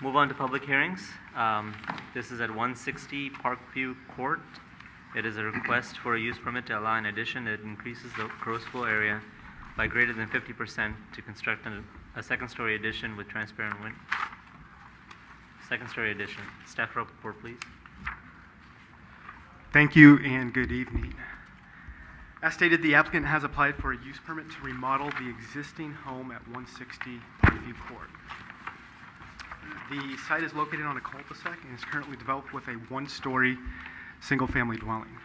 Move on to public hearings. This is at 160 Parkview Court. It is a request for a use permit to allow an addition that increases the gross floor area by greater than 50% to construct a second-story addition with transparent windows. Second-story addition. Staff report, please. Thank you and good evening. As stated, the applicant has applied for a use permit to remodel the existing home at 160 Parkview Court. The site is located on a cul-de-sac and is currently developed with a one-story single-family dwelling.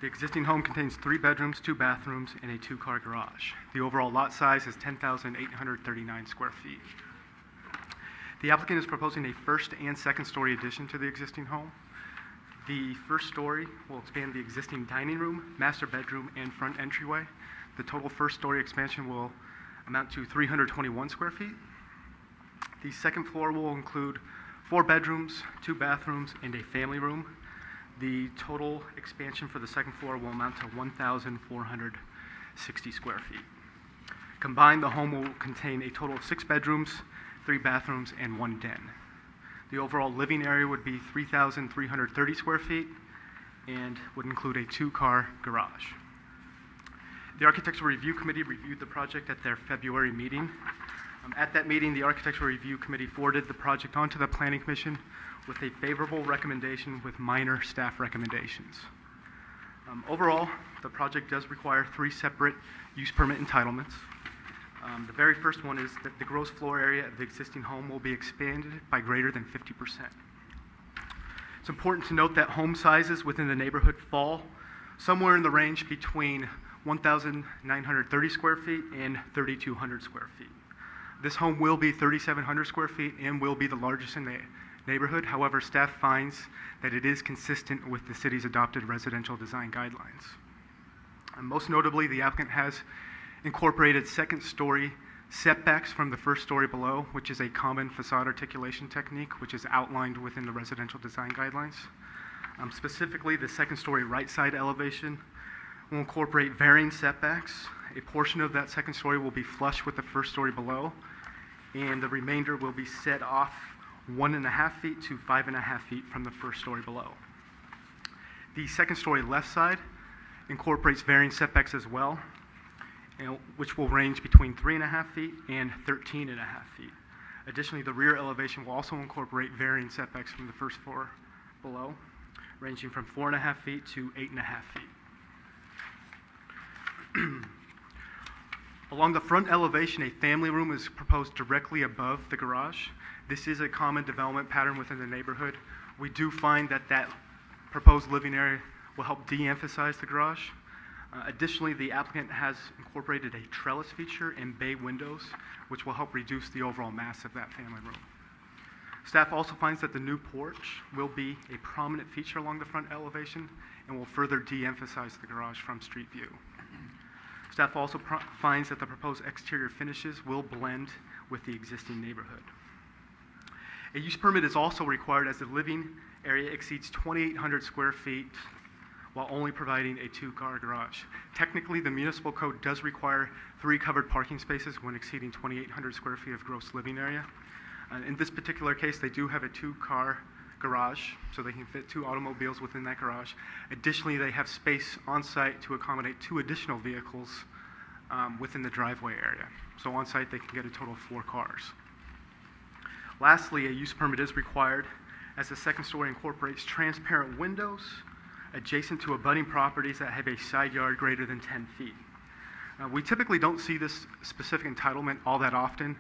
The existing home contains 3 bedrooms, 2 bathrooms, and a 2-car garage. The overall lot size is 10,839 square feet. The applicant is proposing a first and second-story addition to the existing home. The first story will expand the existing dining room, master bedroom, and front entryway. The total first-story expansion will amount to 321 square feet. The second floor will include 4 bedrooms, 2 bathrooms, and a family room. The total expansion for the second floor will amount to 1,460 square feet. Combined, the home will contain a total of 6 bedrooms, 3 bathrooms, and 1 den. The overall living area would be 3,330 square feet and would include a 2-car garage. The Architectural Review Committee reviewed the project at their February meeting. At that meeting, the Architectural Review Committee forwarded the project onto the Planning Commission with a favorable recommendation with minor staff recommendations. Overall, the project does require 3 separate use permit entitlements. The very first one is that the gross floor area of the existing home will be expanded by greater than 50%. It's important to note that home sizes within the neighborhood fall somewhere in the range between 1,930 square feet and 3,200 square feet. This home will be 3,700 square feet and will be the largest in the neighborhood. However, staff finds that it is consistent with the city's adopted residential design guidelines. And most notably, the applicant has incorporated second-story setbacks from the first story below, which is a common facade articulation technique, which is outlined within the residential design guidelines. Specifically, the second-story right side elevation will incorporate varying setbacks. A portion of that second story will be flush with the first story below, and the remainder will be set off 1.5 feet to 5.5 feet from the first story below. The second story left side incorporates varying setbacks as well, which will range between 3.5 feet and 13.5 feet. Additionally, the rear elevation will also incorporate varying setbacks from the first floor below, ranging from 4.5 feet to 8.5 feet. Along the front elevation, a family room is proposed directly above the garage. This is a common development pattern within the neighborhood. We do find that that proposed living area will help de-emphasize the garage. Additionally, the applicant has incorporated a trellis feature and bay windows, which will help reduce the overall mass of that family room. Staff also finds that the new porch will be a prominent feature along the front elevation and will further de-emphasize the garage from street view. Staff also finds that the proposed exterior finishes will blend with the existing neighborhood. A use permit is also required as the living area exceeds 2,800 square feet while only providing a 2-car garage. Technically, the municipal code does require 3 covered parking spaces when exceeding 2,800 square feet of gross living area. In this particular case, they do have a 2-car garage, so they can fit 2 automobiles within that garage. Additionally, they have space on site to accommodate 2 additional vehicles within the driveway area. So on site, they can get a total of 4 cars. Lastly, a use permit is required as the second story incorporates transparent windows adjacent to abutting properties that have a side yard greater than 10 feet. We typically don't see this specific entitlement all that often.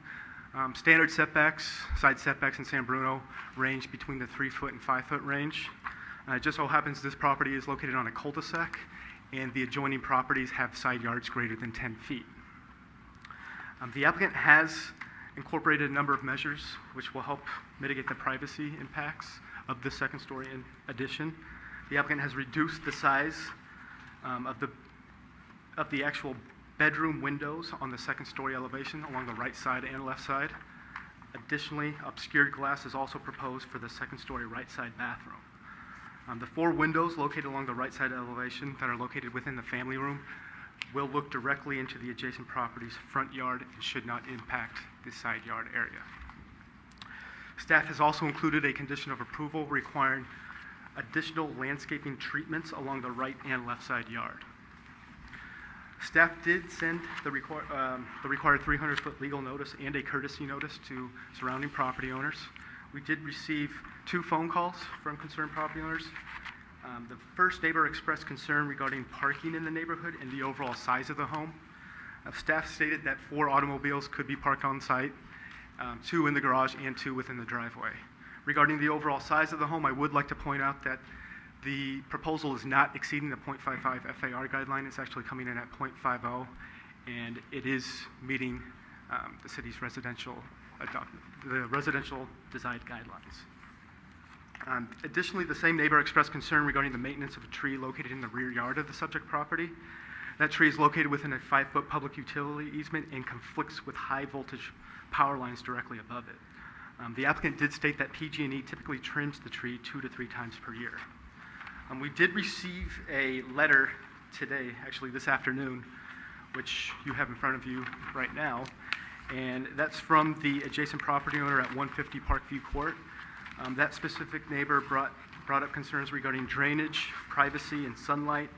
Standard setbacks, side setbacks in San Bruno range between the 3-foot and 5-foot range. It just so happens this property is located on a cul-de-sac and the adjoining properties have side yards greater than 10 feet. The applicant has incorporated a number of measures which will help mitigate the privacy impacts of the second story addition. The applicant has reduced the size of the actual bedroom windows on the second story elevation along the right side and left side. Additionally, obscured glass is also proposed for the second story right side bathroom. The 4 windows located along the right side elevation that are located within the family room will look directly into the adjacent property's front yard and should not impact the side yard area. Staff has also included a condition of approval requiring additional landscaping treatments along the right and left side yard. Staff did send the required 300-foot legal notice and a courtesy notice to surrounding property owners. We did receive 2 phone calls from concerned property owners. The first neighbor expressed concern regarding parking in the neighborhood and the overall size of the home. Staff stated that 4 automobiles could be parked on site, 2 in the garage and 2 within the driveway. Regarding the overall size of the home, I would like to point out that the proposal is not exceeding the 0.55 FAR guideline. It's actually coming in at 0.50, and it is meeting the city's residential design guidelines. Additionally, the same neighbor expressed concern regarding the maintenance of a tree located in the rear yard of the subject property. That tree is located within a 5-foot public utility easement and conflicts with high voltage power lines directly above it. The applicant did state that PG&E typically trims the tree 2 to 3 times per year. We did receive a letter today, actually this afternoon, which you have in front of you right now, and that's from the adjacent property owner at 150 Parkview Court. That specific neighbor brought up concerns regarding drainage, privacy, and sunlight,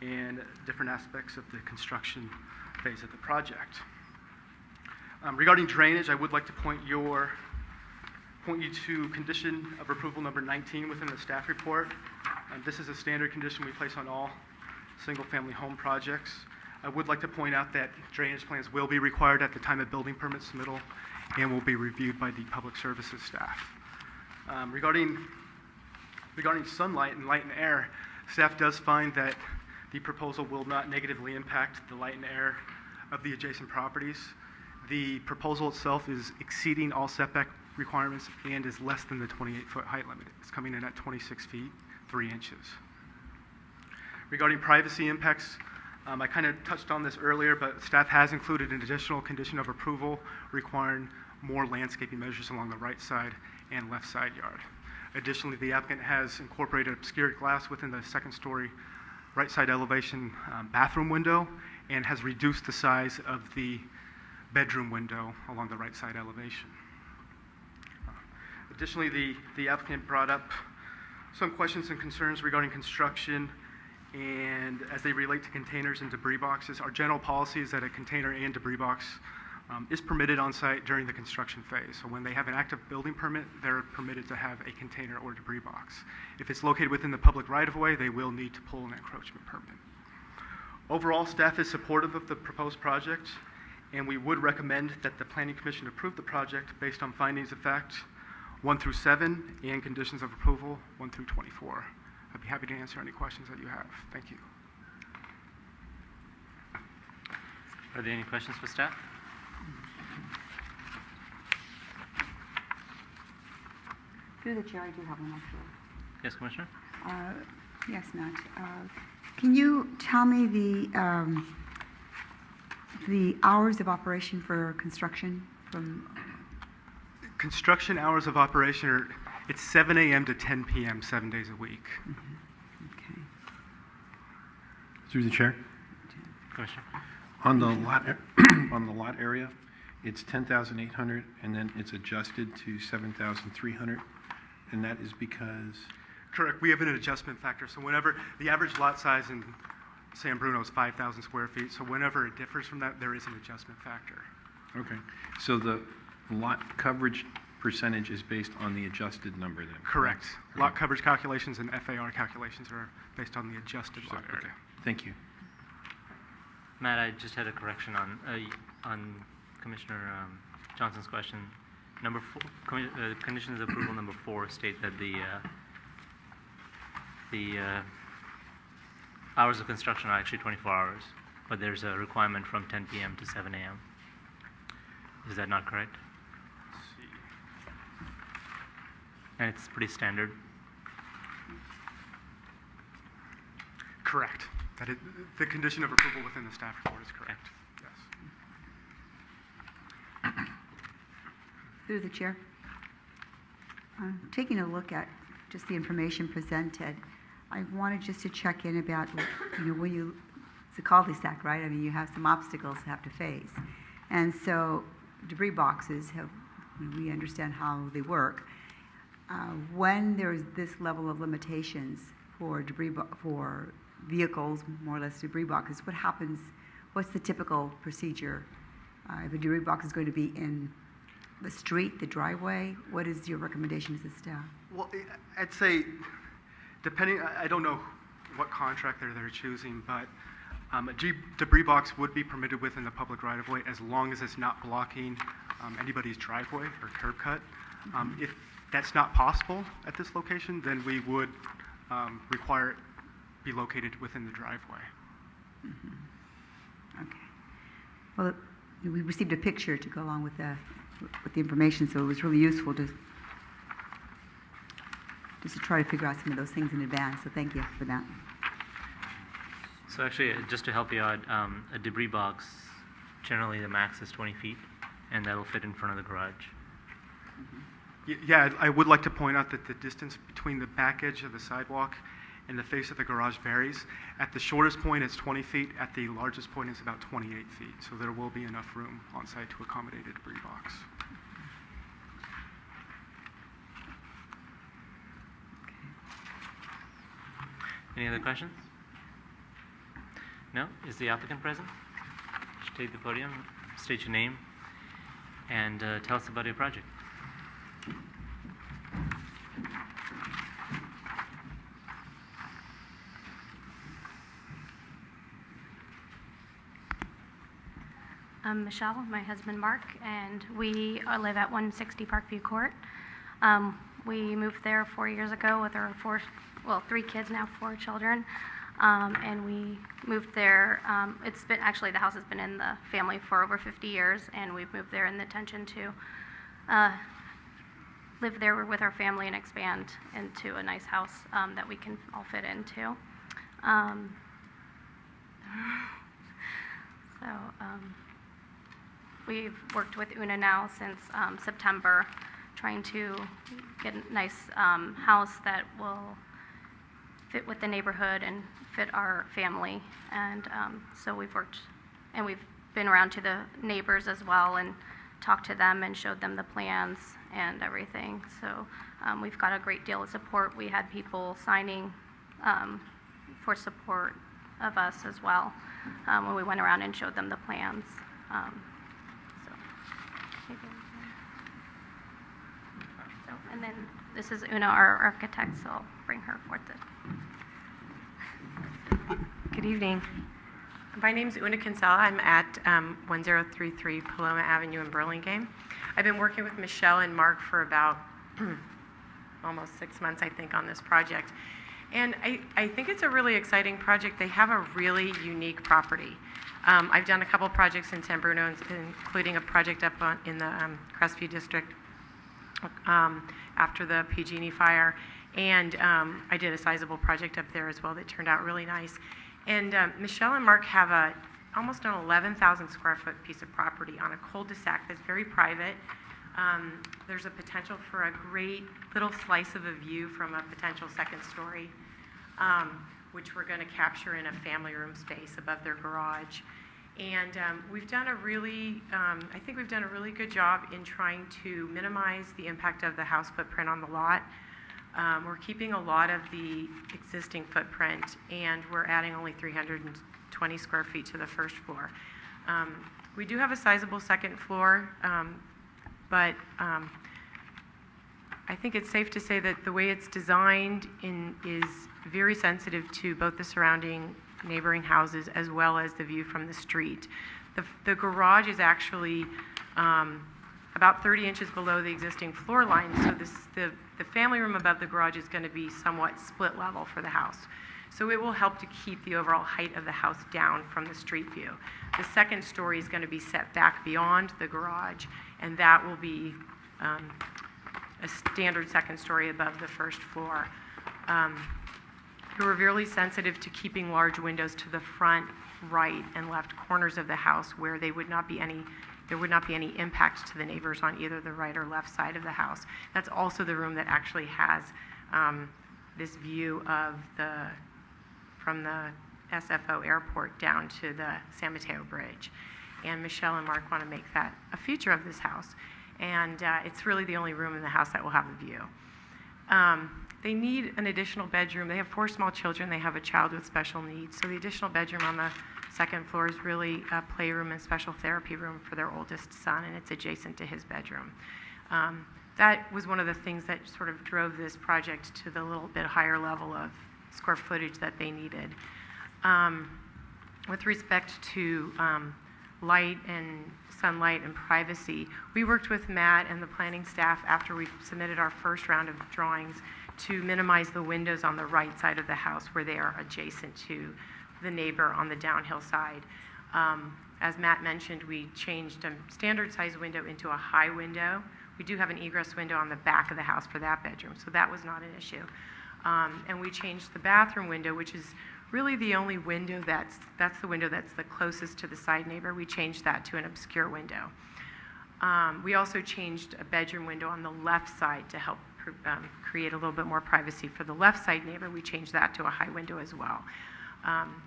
and different aspects of the construction phase of the project. Regarding drainage, I would like to point you to condition of approval number 19 within the staff report. This is a standard condition we place on all single-family home projects. I would like to point out that drainage plans will be required at the time of building permit submittal and will be reviewed by the public services staff. Regarding sunlight and light and air, staff does find that the proposal will not negatively impact the light and air of the adjacent properties. The proposal itself is exceeding all setback requirements and is less than the 28-foot height limit. It's coming in at 26 feet, 3 inches. Regarding privacy impacts, I kind of touched on this earlier, but staff has included an additional condition of approval requiring more landscaping measures along the right side and left side yard. Additionally, the applicant has incorporated obscured glass within the 2nd story right side elevation bathroom window and has reduced the size of the bedroom window along the right side elevation. Additionally, the applicant brought up some questions and concerns regarding construction and as they relate to containers and debris boxes. Our general policy is that a container and debris box is permitted on site during the construction phase. So when they have an active building permit, they're permitted to have a container or debris box. If it's located within the public right-of-way, they will need to pull an encroachment permit. Overall, staff is supportive of the proposed project, and we would recommend that the Planning Commission approve the project based on findings of fact 1 through 7 and conditions of approval 1 through 24. I'd be happy to answer any questions that you have. Thank you. Are there any questions for staff? Through the chair, I do have one actually. Yes, Commissioner? Yes, Matt. Can you tell me the hours of operation for construction from? Construction hours of operation are, it's 7 a.m. to 10 p.m. 7 days a week. Mm-hmm. Okay. Through the chair. Commissioner? On the lot, on the lot area, it's 10,800, and then it's adjusted to 7,300, and that is because. Correct. We have an adjustment factor. So whenever the average lot size in San Bruno is 5,000 square feet, so whenever it differs from that, there is an adjustment factor. Okay. So the lot coverage percentage is based on the adjusted number then? Correct. Okay. Lot coverage calculations and FAR calculations are based on the adjusted lot area. Okay. Thank you. Matt, I just had a correction on Commissioner Johnson's question. Number 4, conditions of approval number 4 state that the hours of construction are actually 24 hours, but there's a requirement from 10 p.m. to 7 a.m. Is that not correct? Let's see. And it's pretty standard. Correct. That is, the condition of approval within the staff report is correct. Yes. Through the chair. Taking a look at just the information presented, I wanted just to check in about, when it's a cul-de-sac, right? I mean, you have some obstacles to have to face. And so debris boxes we understand how they work. when there's this level of limitations for for vehicles, more or less debris boxes, what happens? What's the typical procedure? If a debris box is going to be in the street, the driveway, what is your recommendation as a staff? Well, I'd say, depending, I don't know what contractor they're choosing, but a debris box would be permitted within the public right-of-way as long as it's not blocking anybody's driveway or curb cut. If that's not possible at this location, then we would require it be located within the driveway. Okay. Well, we received a picture to go along with the information, so it was really useful just to try to figure out some of those things in advance. So thank you for that. So actually, just to help you out, a debris box, generally the max is 20 feet, and that'll fit in front of the garage. Yeah, I would like to point out that the distance between the back edge of the sidewalk and the face of the garage varies. At the shortest point, it's 20 feet. At the largest point, it's about 28 feet. So there will be enough room on site to accommodate a debris box. Any other questions? No? Is the applicant present? Should take the podium, state your name, and tell us about your project. I'm Michelle, my husband Mark, and we live at 160 Parkview Court. We moved there 4 years ago with our 3 kids now, 4 children, and we moved there. It's been actually the house has been in the family for over 50 years, and we've moved there in the intention to live there with our family and expand into a nice house that we can all fit into. We've worked with Una now since September, trying to get a nice house that will fit with the neighborhood and fit our family. And so we've worked, and we've been around to the neighbors as well and talked to them and showed them the plans and everything. So we've got a great deal of support. We had people signing for support of us as well when we went around and showed them the plans. And then this is Una, our architect, so I'll bring her forth. Good evening. My name is Una Kinsella. I'm at 1033 Paloma Avenue in Burlingame. I've been working with Michelle and Mark for about almost 6 months, I think, on this project. And I think it's a really exciting project. They have a really unique property. I've done a couple projects in San Bruno, including a project up in the Crestview district after the PG&E fire. And I did a sizable project up there as well that turned out really nice. And Michelle and Mark have almost an 11,000 square foot piece of property on a cul-de-sac that's very private. There's a potential for a great little slice of a view from a potential second story, which we're going to capture in a family room space above their garage. And we've done a really, I think we've done a really good job in trying to minimize the impact of the house footprint on the lot. We're keeping a lot of the existing footprint, and we're adding only 320 square feet to the first floor. We do have a sizable second floor, but I think it's safe to say that the way it's designed is very sensitive to both the surrounding neighboring houses as well as the view from the street. The garage is actually about 30 inches below the existing floor line, so the family room above the garage is going to be somewhat split level for the house. So it will help to keep the overall height of the house down from the street view. The second story is going to be set back beyond the garage, and that will be a standard second story above the first floor. We're really sensitive to keeping large windows to the front, right, and left corners of the house where there would not be any impact to the neighbors on either the right or left side of the house. That's also the room that actually has this view of from the SFO airport down to the San Mateo Bridge. And Michelle and Mark want to make that a feature of this house. And it's really the only room in the house that will have a view. They need an additional bedroom. They have 4 small children. They have a child with special needs. So the additional bedroom on the second floor is really a playroom and special therapy room for their oldest son, and it's adjacent to his bedroom. That was one of the things that sort of drove this project to the little bit higher level of square footage that they needed. With respect to light and sunlight and privacy, we worked with Matt and the planning staff after we submitted our first round of drawings to minimize the windows on the right side of the house where they are adjacent to the neighbor on the downhill side. As Matt mentioned, we changed a standard size window into a high window. We do have an egress window on the back of the house for that bedroom, so that was not an issue. And we changed the bathroom window, which is really the only window that's the window that's the closest to the side neighbor. We changed that to an obscure window. We also changed a bedroom window on the left side to help create a little bit more privacy for the left side neighbor. We changed that to a high window as well.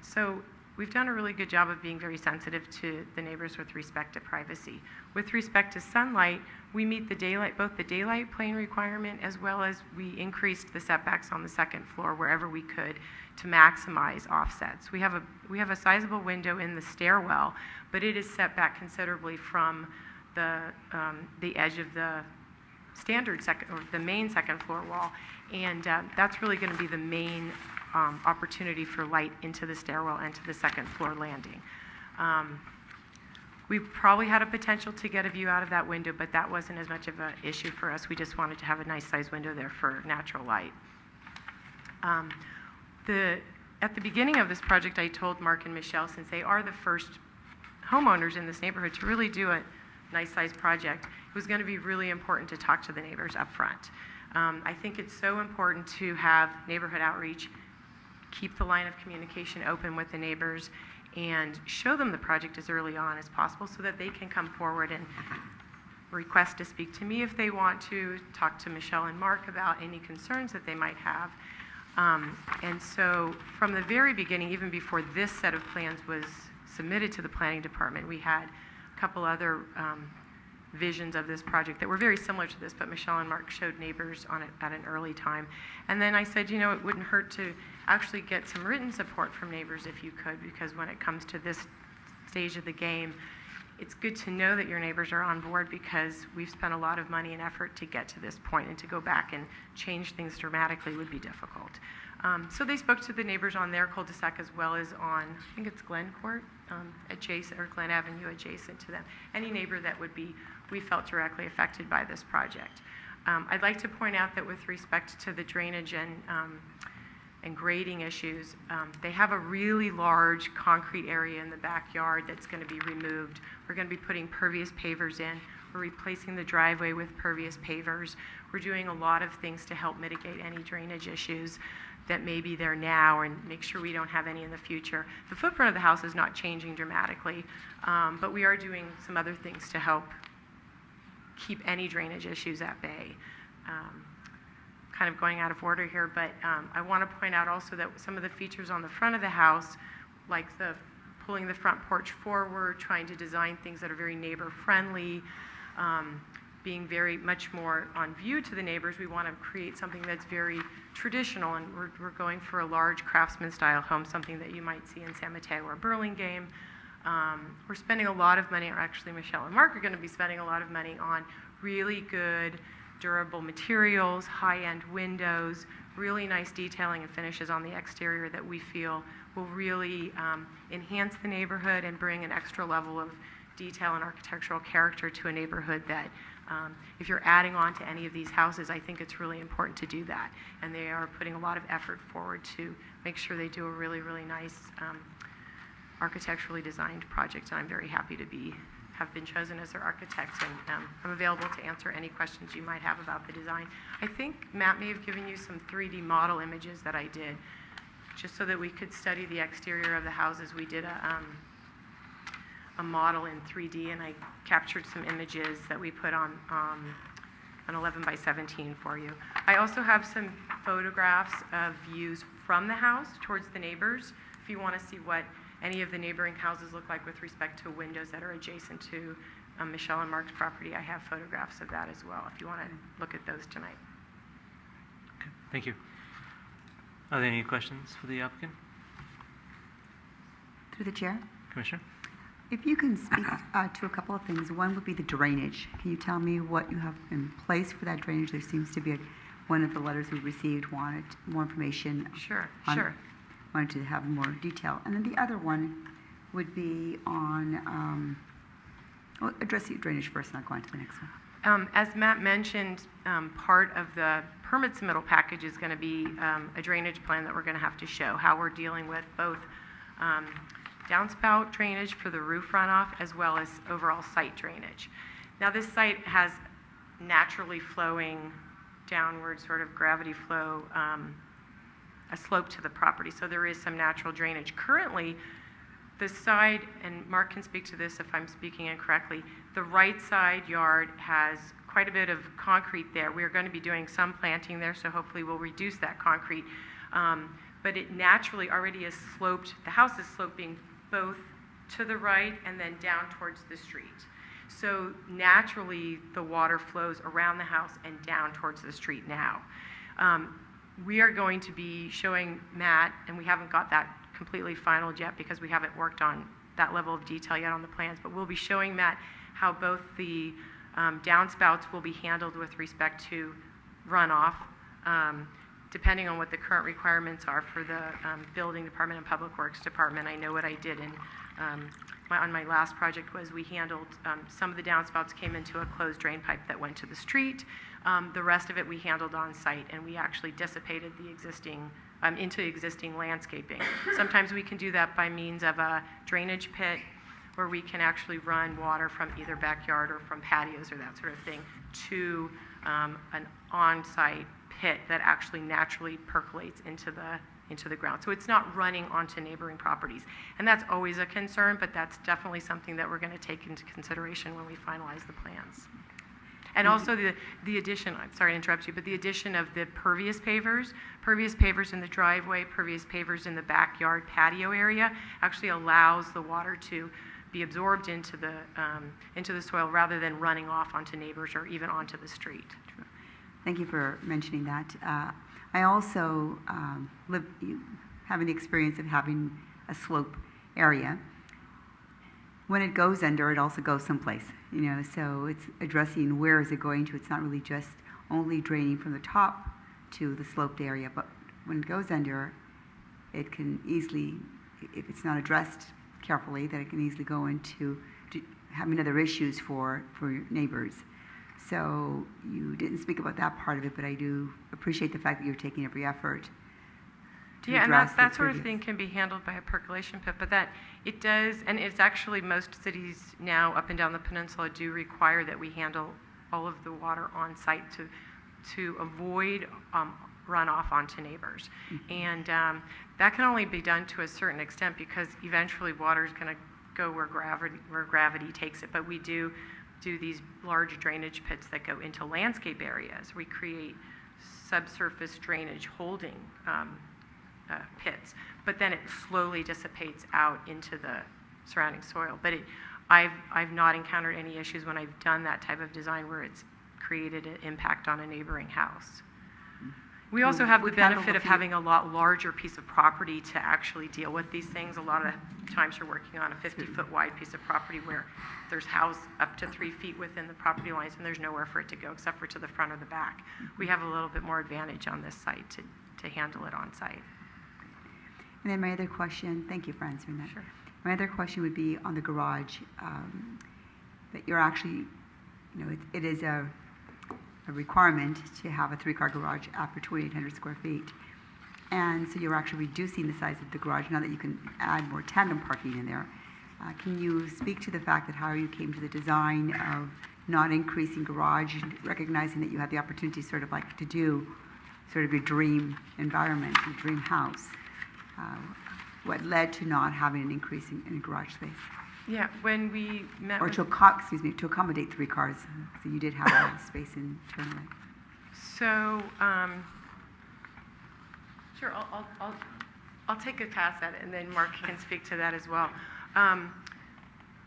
So we've done a really good job of being very sensitive to the neighbors with respect to privacy. With respect to sunlight, we meet both the daylight plane requirement as well as we increased the setbacks on the second floor wherever we could to maximize offsets. We have a sizable window in the stairwell, but it is set back considerably from the edge of the standard the main second floor wall, and that's really going to be the main opportunity for light into the stairwell and to the second floor landing. We probably had a potential to get a view out of that window, but that wasn't as much of an issue for us. We just wanted to have a nice sized window there for natural light. At the beginning of this project, I told Mark and Michelle, since they are the first homeowners in this neighborhood, to really do a nice sized project, it was going to be really important to talk to the neighbors up front. I think it's so important to have neighborhood outreach, keep the line of communication open with the neighbors, and show them the project as early on as possible so that they can come forward and request to speak to me if they want to, talk to Michelle and Mark about any concerns that they might have. And so from the very beginning, even before this set of plans was submitted to the planning department, we had a couple other visions of this project that were very similar to this, but Michelle and Mark showed neighbors on it at an early time. And then I said, it wouldn't hurt to actually get some written support from neighbors if you could, because when it comes to this stage of the game, it's good to know that your neighbors are on board, because we've spent a lot of money and effort to get to this point, and to go back and change things dramatically would be difficult. So they spoke to the neighbors on their cul-de-sac as well as on, I think it's Glen Court, adjacent, or Glen Avenue adjacent to them. Any neighbor that we felt directly affected by this project. I'd like to point out that with respect to the drainage and grading issues, they have a really large concrete area in the backyard that's going to be removed. We're going to be putting pervious pavers in. We're replacing the driveway with pervious pavers. We're doing a lot of things to help mitigate any drainage issues that may be there now, and make sure we don't have any in the future. The footprint of the house is not changing dramatically, but we are doing some other things to help keep any drainage issues at bay. Kind of going out of order here, but I want to point out also that some of the features on the front of the house, like pulling the front porch forward, trying to design things that are very neighbor-friendly, being very much more on view to the neighbors. We want to create something that's very traditional, and we're going for a large craftsman-style home, something that you might see in San Mateo or Burlingame. We're spending a lot of money, or actually Michelle and Mark are going to be spending a lot of money on really good, durable materials, high-end windows, really nice detailing and finishes on the exterior that we feel will really enhance the neighborhood and bring an extra level of detail and architectural character to a neighborhood that if you're adding on to any of these houses, I think it's really important to do that. And they are putting a lot of effort forward to make sure they do a really, really nice architecturally designed project, and I'm very happy to have been chosen as their architect, and I'm available to answer any questions you might have about the design. I think Matt may have given you some 3D model images that I did, just so that we could study the exterior of the houses. We did a model in 3D, and I captured some images that we put on an 11 by 17 for you. I also have some photographs of views from the house towards the neighbors, if you want to see what any of the neighboring houses look like with respect to windows that are adjacent to Michelle and Mark's property. I have photographs of that as well, if you want to look at those tonight. Thank you. Are there any questions for the applicant? Through the chair, Commissioner? if you can speak to a couple of things. One would be the drainage. Can you tell me what you have in place for that drainage? There seems to be one of the letters we received wanted more information. Sure, on- sure. Wanted to have more detail. And then the other one would be on, well, address the drainage first, and I'll go on to the next one. As Matt mentioned, part of the permit submittal package is going to be a drainage plan that we're going to have to show how we're dealing with both downspout drainage for the roof runoff as well as overall site drainage. Now, this site has naturally flowing downward sort of gravity flow, a slope to the property, so there is some natural drainage. Currently, the side, and Mark can speak to this if I'm speaking incorrectly, the right side yard has quite a bit of concrete there. We're going to be doing some planting there, so hopefully we'll reduce that concrete. But it naturally already is sloped, the house is sloping both to the right and then down towards the street. So naturally, the water flows around the house and down towards the street now. We are going to be showing Matt, and we haven't got that completely final yet because we haven't worked on that level of detail yet on the plans, but we'll be showing Matt how both the downspouts will be handled with respect to runoff, depending on what the current requirements are for the Building Department and Public Works Department. I know what I did on my last project was we handled some of the downspouts came into a closed drain pipe that went to the street. The rest of it we handled on site, and we actually dissipated the existing into existing landscaping. Sometimes we can do that by means of a drainage pit where we can actually run water from either backyard or from patios or that sort of thing to an on-site pit that actually naturally percolates into the ground. So it's not running onto neighboring properties. And that's always a concern, but that's definitely something that we're going to take into consideration when we finalize the plans. And also the addition, I'm sorry to interrupt you, but the addition of the pervious pavers in the driveway, pervious pavers in the backyard patio area actually allows the water to be absorbed into the soil rather than running off onto neighbors or even onto the street. Thank you for mentioning that. I also having the experience of having a slope area. When it goes under, it also goes someplace, so it's addressing where is it going to. It's not really just only draining from the top to the sloped area, but when it goes under, it can easily, if it's not addressed carefully, that it can easily go into having other issues for your neighbors. So you didn't speak about that part of it, but I do appreciate the fact that you're taking every effort to yeah, and address that sort of thing can be handled by a percolation pit, but that it does, and it's actually most cities now up and down the peninsula do require that we handle all of the water on site to avoid runoff onto neighbors. Mm-hmm. And that can only be done to a certain extent because eventually water is going to go where gravity takes it. But we do these large drainage pits that go into landscape areas. We create subsurface drainage holding pits, but then it slowly dissipates out into the surrounding soil. But I've not encountered any issues when I've done that type of design where it's created an impact on a neighboring house. We also have the benefit of having a lot larger piece of property to actually deal with these things. A lot of times you're working on a 50-foot wide piece of property where there's house up to 3 feet within the property lines and there's nowhere for it to go except for to the front or the back. We have a little bit more advantage on this site to handle it on site. And then my other question, thank you for answering that. Sure. My other question would be on the garage, that you're actually, it is a requirement to have a 3-car garage after 2,800 square feet. And so you're actually reducing the size of the garage now that you can add more tandem parking in there. Can you speak to the fact that how you came to the design of not increasing garage, recognizing that you had the opportunity sort of like to do sort of your dream environment, your dream house? What led to not having an increase in garage space? Yeah, when we met Or with to accommodate 3 cars, so you did have a lot of space internally. So, sure, I'll take a pass at it, and then Mark can speak to that as well.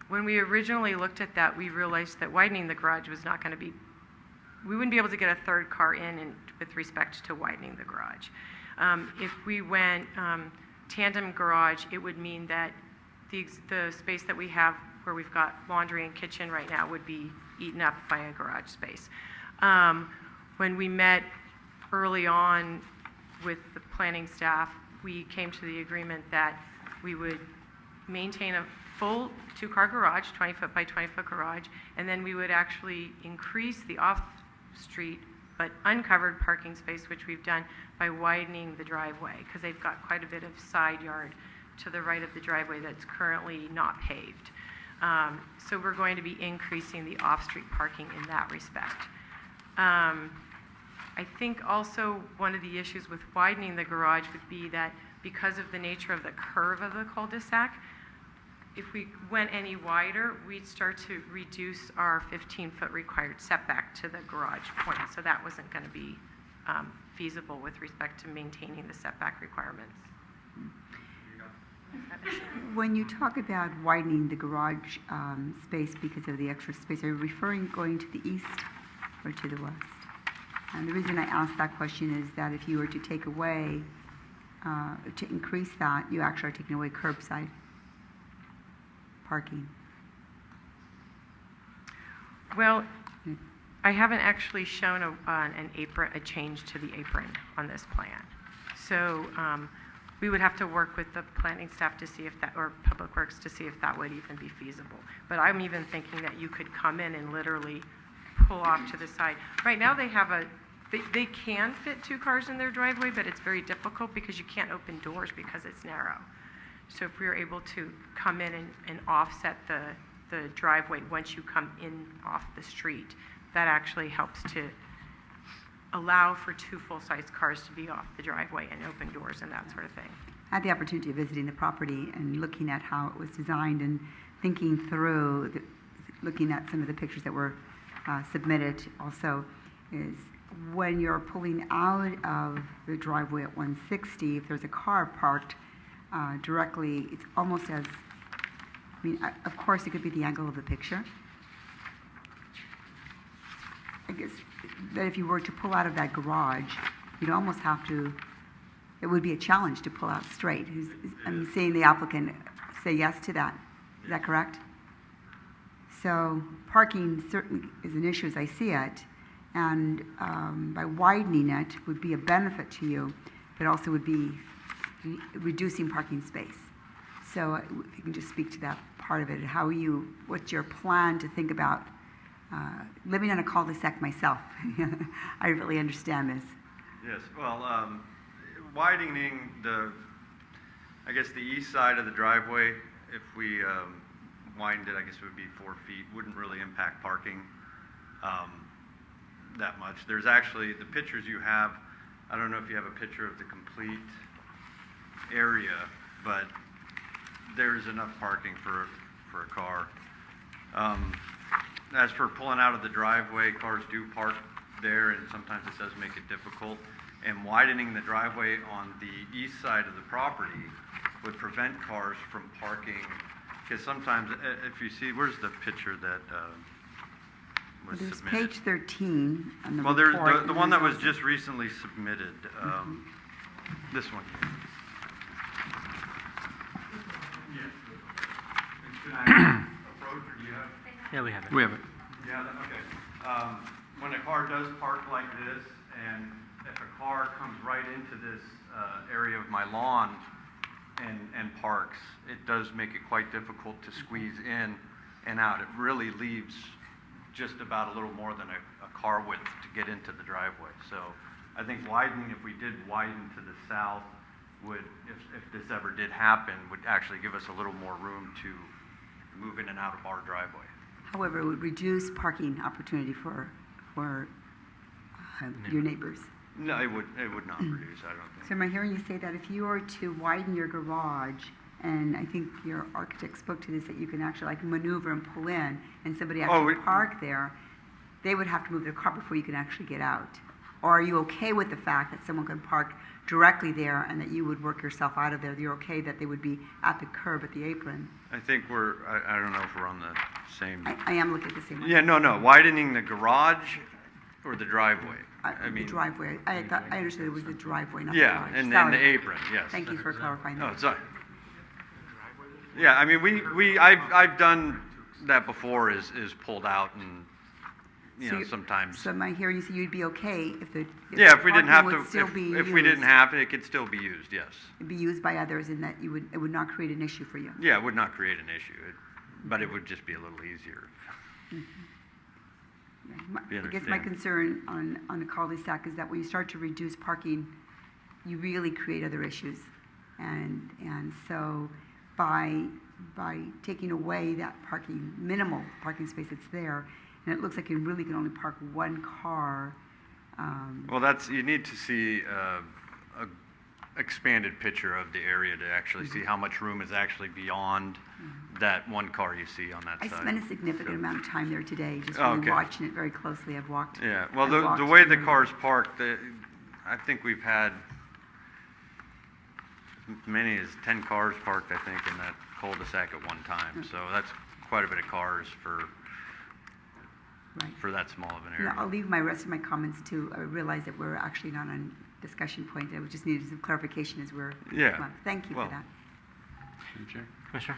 When we originally looked at that, we realized that widening the garage was not going to be we wouldn't be able to get a third car in with respect to widening the garage. If we went tandem garage, it would mean that the space that we have where we've got laundry and kitchen right now would be eaten up by a garage space. When we met early on with the planning staff, we came to the agreement that we would maintain a full 2-car garage, 20-foot by 20-foot garage, and then we would actually increase the off-street but uncovered parking space, which we've done by widening the driveway, because they've got quite a bit of side yard to the right of the driveway that's currently not paved. So we're going to be increasing the off-street parking in that respect. I think also one of the issues with widening the garage would be that because of the nature of the curve of the cul-de-sac, if we went any wider, we'd start to reduce our 15-foot required setback to the garage point. So that wasn't going to be feasible with respect to maintaining the setback requirements. When you talk about widening the garage space because of the extra space, are you referring going to the east or to the west? And the reason I ask that question is that if you were to take away, to increase that, you actually are taking away curbside parking. Well, I haven't actually shown a change to the apron on this plan. So we would have to work with the planning staff to see if that, or Public Works to see if that would even be feasible. But I'm even thinking that you could come in and literally pull off to the side. Right now they have they can fit 2 cars in their driveway, but it's very difficult because you can't open doors because it's narrow. So if we were able to come in and offset the driveway once you come in off the street, that actually helps to allow for 2 full-size cars to be off the driveway and open doors and that sort of thing. I had the opportunity of visiting the property and looking at how it was designed and thinking through, looking at some of the pictures that were submitted also, is when you're pulling out of the driveway at 160, if there's a car parked directly, it's almost as, I mean, of course it could be the angle of the picture. I guess that if you were to pull out of that garage, you'd almost have to, it would be a challenge to pull out straight. I'm seeing the applicant say yes to that. Is that correct? So parking certainly is an issue as I see it, and by widening it would be a benefit to you, but also would be reducing parking space. So if you can just speak to that part of it, what's your plan to think about living on a cul-de-sac myself? I really understand this. Yes, well, widening I guess the east side of the driveway, if we widened it, I guess it would be 4 feet, wouldn't really impact parking that much. There's actually, the pictures you have, I don't know if you have a picture of the complete area, but there's enough parking for a car. As for pulling out of the driveway, cars do park there, and sometimes it does make it difficult. And widening the driveway on the east side of the property would prevent cars from parking, because sometimes, if you see, where's the picture that was There's submitted? page 13 on the Well, report. there's the one that was also- just recently submitted, this one. Yeah, we have it. We have it. Yeah, okay. When a car does park like this, and if a car comes right into this area of my lawn and parks, it does make it quite difficult to squeeze in and out. It really leaves just about a little more than a car width to get into the driveway. So I think widening, if we did widen to the south, would, if this ever did happen, would actually give us a little more room to move in and out of our driveway. However, it would reduce parking opportunity for your neighbors. No, it would not reduce, I don't think. So am I hearing you say that if you were to widen your garage, and I think your architect spoke to this, that you can actually like maneuver and pull in, and somebody actually park there, they would have to move their car before you can actually get out? Or are you okay with the fact that someone can park directly there and that you would work yourself out of there? You're okay that they would be at the curb at the apron? I think I don't know if we're on the same. I am looking at the same one. Yeah, no, widening the garage Or the driveway? The driveway. I understood it was the driveway, not the Yeah, garage. and Sorry. the apron, yes. Thank you for clarifying that. Oh, sorry. Yeah, I mean, I've done that before, is pulled out and, you So know, you- sometimes. So am I hearing you say you'd be okay if the Yeah, the if we didn't have parking to, would still be if we didn't used- have it, it could still be used, yes. Be used by others and that it would not create an issue for you? Yeah, it would not create an issue, but it would just be a little easier. Yeah, You I guess my understand. concern on the cul-de-sac is that when you start to reduce parking, you really create other issues. And so by taking away that minimal parking space that's there, and it looks like you really can only park one car. Well, you need to see a expanded picture of the area to actually see how much room is actually beyond that one car you see on that I side. spent a significant amount of time there today, just Oh, really okay. watching it very closely. I've walked. Yeah, well, I've walked the way the through. car's parked, I think we've had many as 10 cars parked, I think, in that cul-de-sac at one time. So that's quite a bit of cars Right. for that small of an Yeah, area. I'll leave my rest of my comments to realize that we're actually not on discussion point. I just needed some clarification as we're. Yeah. Thank you Well- for that. Through the chair. Commissioner?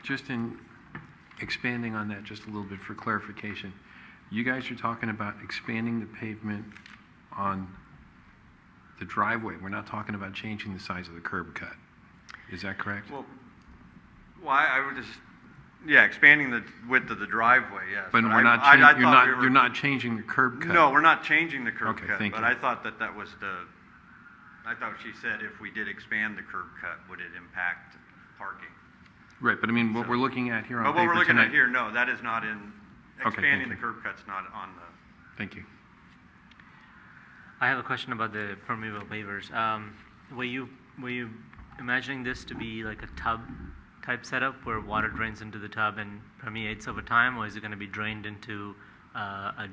Just in expanding on that just a little bit for clarification, you guys are talking about expanding the pavement on the driveway. We're not talking about changing the size of the curb cut. Is that correct? Well, I would just, yeah, expanding the width of the driveway, yes. But we're I not, thought you're we not, were- you're not changing the curb cut. No, we're not changing the curb Okay, cut, thank but you. I thought that was I thought she said if we did expand the curb cut, would it impact parking? Right, but I mean, what So- we're looking at here on But paper what we're tonight. looking at here, no, that is not in, thank expanding the you. curb cut's not on the. Thank you. I have a question about the permeable pavers. Were you imagining this to be like a tub type setup where water drains into the tub and permeates over time, or is it going to be drained into a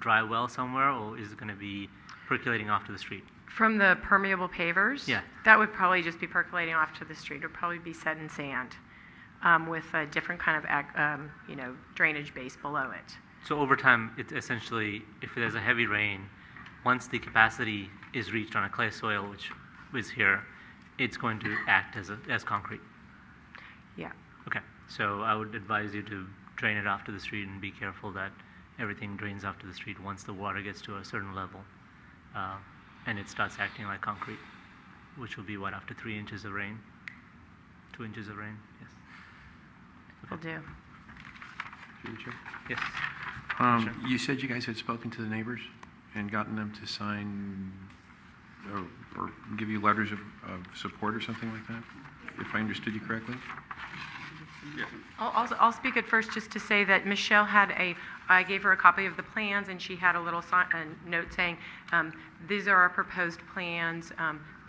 dry well somewhere, or is it going to be percolating off to the street? From the permeable pavers? Yeah. That would probably just be percolating off to the street. It would probably be set in sand with a different kind of, drainage base below it. So over time, it's essentially, if there's a heavy rain, once the capacity is reached on a clay soil, which is here, it's going to act as concrete. Yeah. Okay, so I would advise you to drain it off to the street and be careful that everything drains off to the street once the water gets to a certain level. And it starts acting like concrete, which will be what, after 3 inches of rain? 2 inches of rain, yes. Will do. Through the chair. Yes. You said you guys had spoken to the neighbors and gotten them to sign or give you letters of support or something like that, if I understood you correctly? I'll speak at first just to say that Michelle I gave her a copy of the plans, and she had a little a note saying, these are our proposed plans,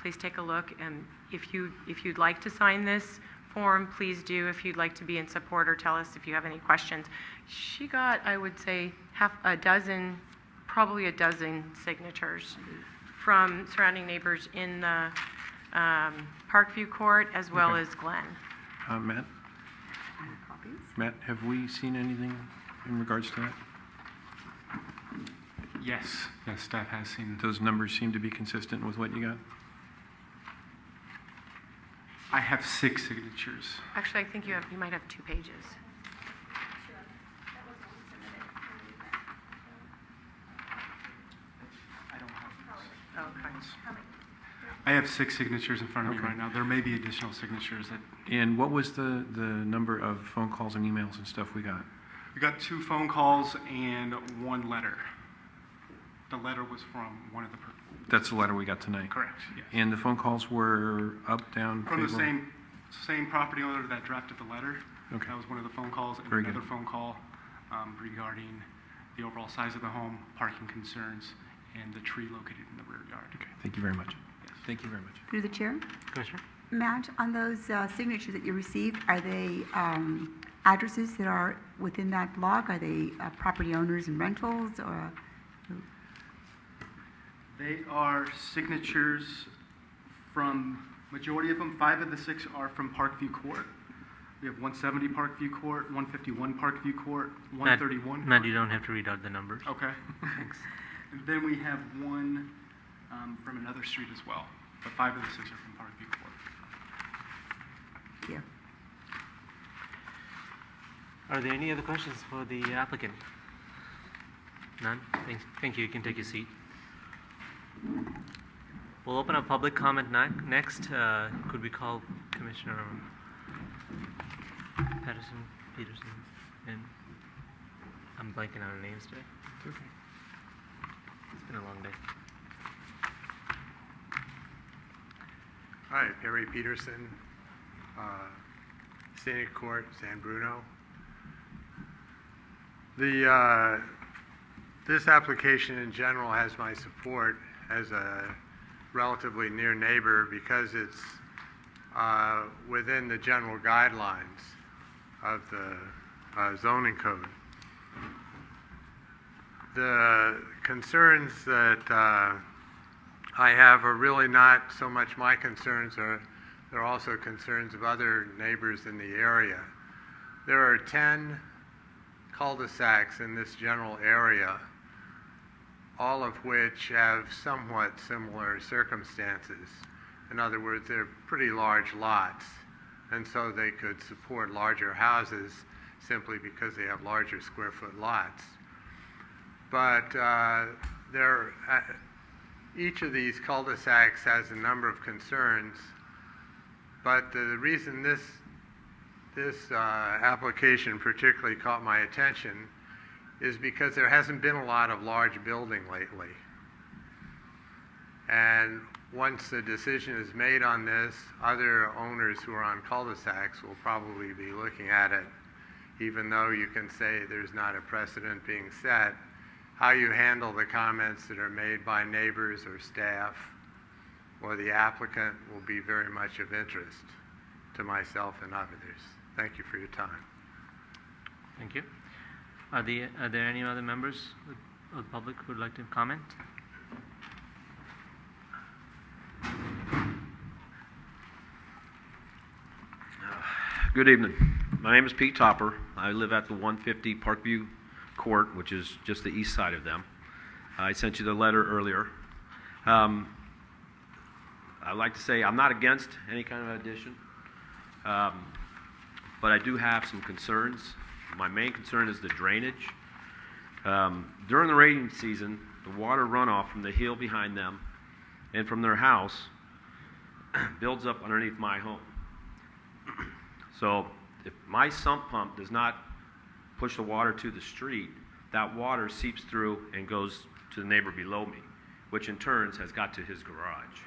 please take a look, and if you'd like to sign this form, please do. If you'd like to be in support or tell us if you have any questions. She got, I would say, probably a dozen signatures from surrounding neighbors in the Parkview Court as well Okay. as Glen. Matt? Copies? Matt, have we seen anything in regards to that? Yes, staff has seen. Those numbers seem to be consistent with what you got? I have 6 signatures. Actually, I think you might have 2 pages. Okay. I have 6 signatures in front of me Okay. right now. There may be additional signatures that, And what was the number of phone calls and emails and stuff we got? we got 2 phone calls and 1 letter. The letter was from one of the, That's the letter we got tonight. correct, yes. And the phone calls were up, down, From the favorable? same property owner that drafted the letter. Okay. That was one of the phone calls. And Very good. another phone call regarding the overall size of the home, parking concerns, and the tree located in the rear yard. Okay, thank you very much. Yes. Thank you very much. Through the chair? Commissioner? Matt, on those signatures that you received, are they addresses that are within that block? Are they property owners and rentals, or? They are signatures from, majority of them, 5 of the 6 are from Parkview Court. We have 170 Parkview Court, 151 Parkview Court, 131. Matt, you don't have to read out the numbers. Okay. Thanks. And then we have one from another street as well. But 5 of the 6 are from Parkview Court. Thank you. Are there any other questions for the applicant? None? Thank you. You can take your seat. We'll open up public comment next. Could we call Commissioner Peterson, and I'm blanking on her names today. It's okay. It's been a long day. Hi, Perry Peterson, Scenic Court, San Bruno. This application in general has my support as a relatively near neighbor because it's within the general guidelines of the zoning code. The concerns that I have are really not so much my concerns, they're also concerns of other neighbors in the area. There are 10 cul-de-sacs in this general area, all of which have somewhat similar circumstances. In other words, they're pretty large lots, and so they could support larger houses simply because they have larger square foot lots. But each of these cul-de-sacs has a number of concerns, but the reason this application particularly caught my attention is because there hasn't been a lot of large building lately. And once the decision is made on this, other owners who are on cul-de-sacs will probably be looking at it, even though you can say there's not a precedent being set. How you handle the comments that are made by neighbors or staff or the applicant will be very much of interest to myself and others. Thank you for your time. Thank you. Are there any other members of the public who would like to comment? Good evening. My name is Pete Topper. I live at the 150 Parkview Court, which is just the east side of them. I sent you the letter earlier. I'd like to say I'm not against any kind of addition, but I do have some concerns. My main concern is the drainage. During the rainy season, the water runoff from the hill behind them and from their house builds up underneath my home. So if my sump pump does not push the water to the street, that water seeps through and goes to the neighbor below me, which in turn has got to his garage.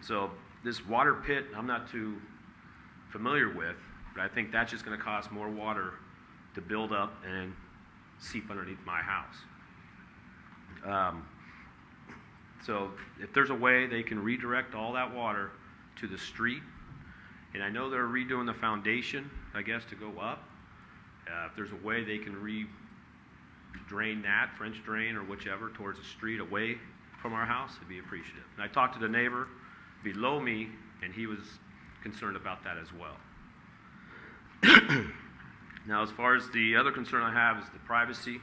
So this water pit, I'm not too familiar with, but I think that's just going to cause more water to build up and seep underneath my house. So if there's a way they can redirect all that water to the street, and I know they're redoing the foundation, I guess, to go up. If there's a way they can drain that, French drain or whichever, towards the street away from our house, it'd be appreciative. And I talked to the neighbor below me, and he was concerned about that as well. Now, as far as the other concern I have is the privacy.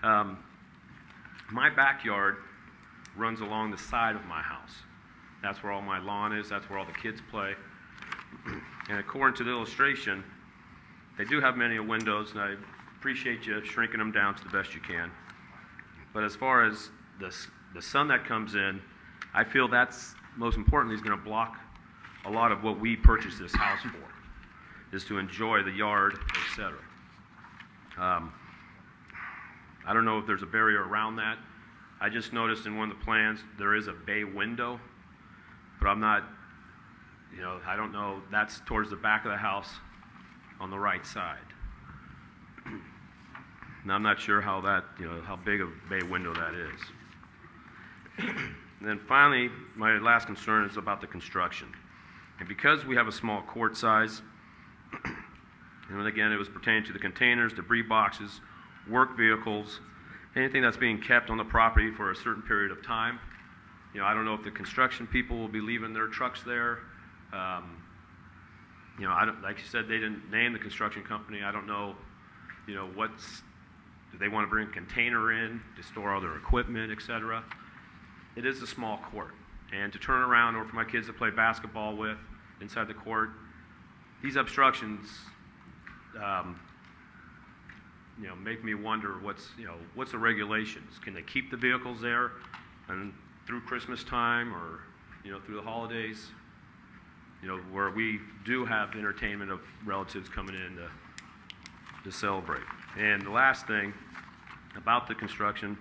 My backyard runs along the side of my house. That's where all my lawn is. That's where all the kids play. And according to the illustration, they do have many windows, and I appreciate you shrinking them down to the best you can. But as far as the sun that comes in, I feel that's, most importantly, is going to block a lot of what we purchased this house for, is to enjoy the yard, etc. I don't know if there's a barrier around that. I just noticed in one of the plans there is a bay window, but I'm not, I don't know, that's towards the back of the house on the right side. Now I'm not sure how that, how big of a bay window that is. And then finally, my last concern is about the construction. And because we have a small court size, and again, it was pertaining to the containers, debris boxes, work vehicles, anything that's being kept on the property for a certain period of time. I don't know if the construction people will be leaving their trucks there. You know, like you said, they didn't name the construction company. I don't know, you know, do they want to bring a container in to store all their equipment, et cetera? It is a small court. And to turn around or for my kids to play basketball with inside the court, these obstructions, you know, make me wonder what's the regulations? Can they keep the vehicles there and through Christmas time or, you know, through the holidays? You know, where we do have entertainment of relatives coming in to celebrate. And the last thing about the construction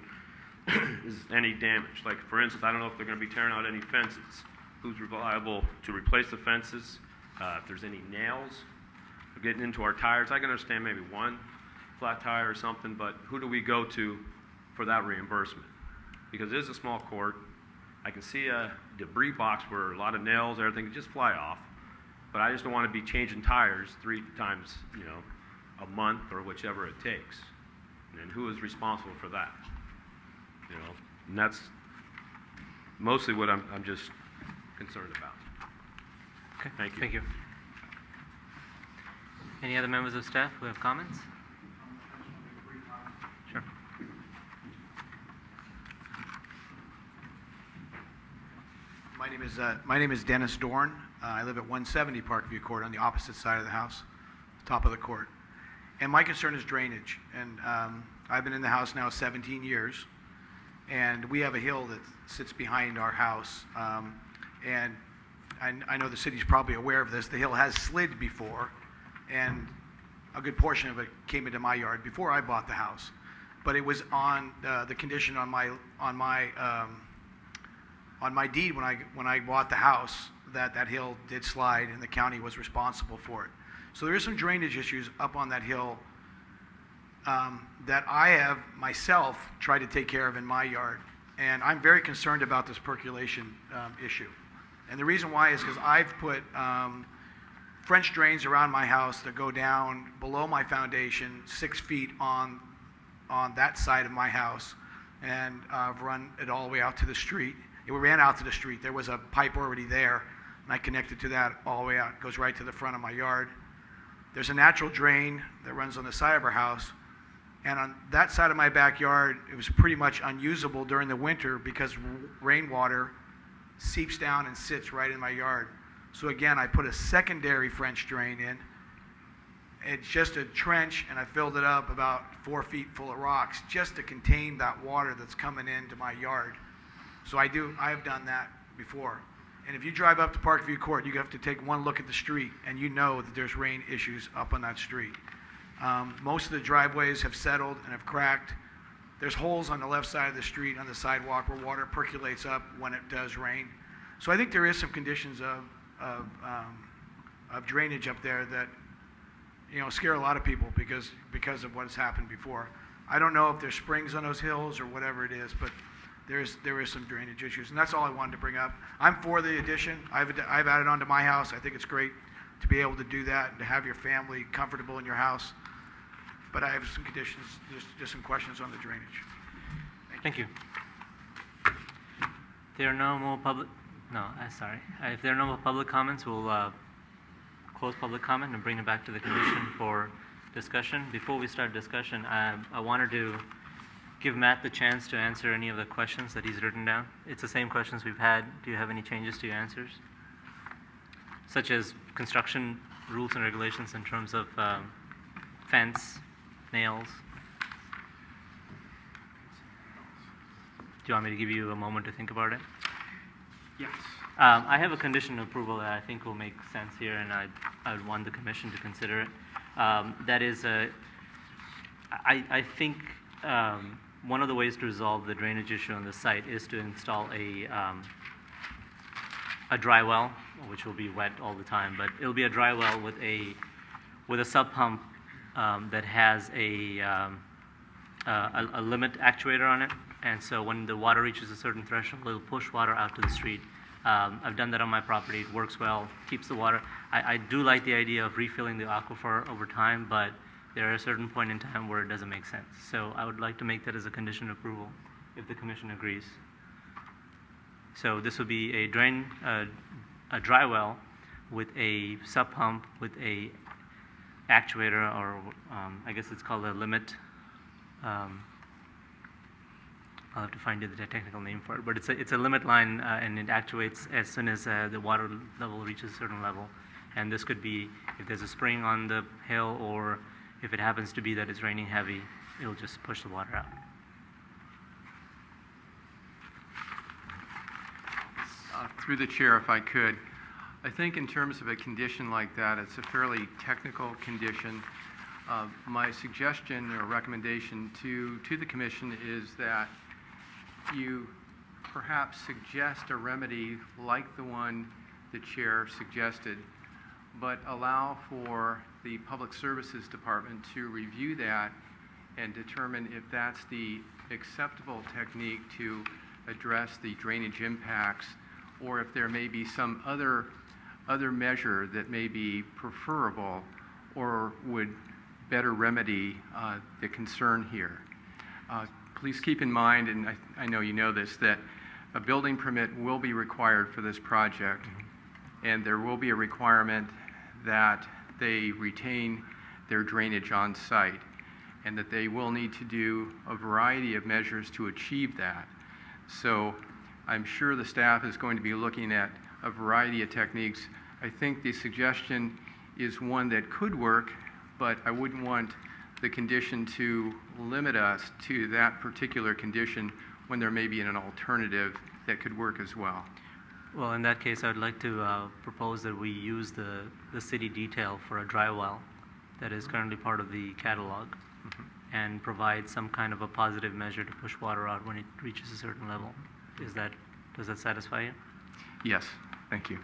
is any damage. Like, for instance, I don't know if they're going to be tearing out any fences. Who's reliable to replace the fences? If there's any nails getting into our tires. I can understand maybe one flat tire or something, but who do we go to for that reimbursement? Because it is a small court. I can see a debris box where a lot of nails, everything could just fly off. But I just don't want to be changing tires 3 times, you know, a month or whichever it takes. And who is responsible for that? You know, and that's mostly what I'm just concerned about. Okay. Thank you. Thank you. Any other members of staff who have comments? Sure. My name is Dennis Dorn. I live at 170 Parkview Court on the opposite side of the house, top of the court. And my concern is drainage. And I've been in the house now 17 years, and we have a hill that sits behind our house. And I know the city's probably aware of this. The hill has slid before, and a good portion of it came into my yard before I bought the house. But it was on the condition on my deed when I bought the house that hill did slide and the county was responsible for it. So there is some drainage issues up on that hill that I have myself tried to take care of in my yard. And I'm very concerned about this percolation issue. And the reason why is because I've put French drains around my house that go down below my foundation 6 feet on that side of my house, and I've run it all the way out to the street. It ran out to the street. There was a pipe already there, and I connected to that all the way out. It goes right to the front of my yard. There's a natural drain that runs on the side of our house, and on that side of my backyard, it was pretty much unusable during the winter because rainwater seeps down and sits right in my yard. So again, I put a secondary French drain in. It's just a trench, and I filled it up about 4 feet full of rocks just to contain that water that's coming into my yard. So I have done that before. And if you drive up to Parkview Court, you have to take one look at the street, and you know that there's rain issues up on that street. Most of the driveways have settled and have cracked. There's holes on the left side of the street on the sidewalk where water percolates up when it does rain. So I think there is some conditions of drainage up there that, you know, scare a lot of people because of what has happened before. I don't know if there's springs on those hills or whatever it is, but there is some drainage issues, and that's all I wanted to bring up. I'm for the addition. I've added on to my house. I think it's great to be able to do that and to have your family comfortable in your house. But I have some conditions, just some questions on the drainage. Thank you. There are no more public. No, sorry. If there are no more public comments, we'll close public comment and bring it back to the commission for discussion. Before we start discussion, I wanted to give Matt the chance to answer any of the questions that he's written down. It's the same questions we've had. Do you have any changes to your answers? Such as construction rules and regulations in terms of fence, nails. Do you want me to give you a moment to think about it? Yes. I have a condition of approval that I think will make sense here, and I would want the commission to consider it. That is, I think one of the ways to resolve the drainage issue on the site is to install a dry well, which will be wet all the time, but it'll be a dry well with a sub pump that has a limit actuator on it, and so when the water reaches a certain threshold, it'll push water out to the street. I've done that on my property. It works well, keeps the water. I do like the idea of refilling the aquifer over time, but there are a certain point in time where it doesn't make sense. So I would like to make that as a condition of approval, if the commission agrees. So this would be a dry well with a sub pump with a actuator, or I guess it's called a limit. I'll have to find you the technical name for it, but it's a limit line, and it actuates as soon as the water level reaches a certain level. And this could be if there's a spring on the hill, or if it happens to be that it's raining heavy, it'll just push the water out. Through the chair, if I could, I think in terms of a condition like that, it's a fairly technical condition. My suggestion or recommendation to the commission is that you perhaps suggest a remedy like the one the chair suggested, but allow for the Public Services Department to review that and determine if that's the acceptable technique to address the drainage impacts, or if there may be some other measure that may be preferable or would better remedy the concern here. Please keep in mind, and I know you know this, that a building permit will be required for this project, and there will be a requirement that they retain their drainage on site, and that they will need to do a variety of measures to achieve that. So I'm sure the staff is going to be looking at a variety of techniques. I think the suggestion is one that could work, but I wouldn't want the condition to limit us to that particular condition when there may be an alternative that could work as well. Well, in that case, I would like to propose that we use the city detail for a dry well that is currently part of the catalog, and provide some kind of a positive measure to push water out when it reaches a certain level. Does that satisfy you? Yes, thank you.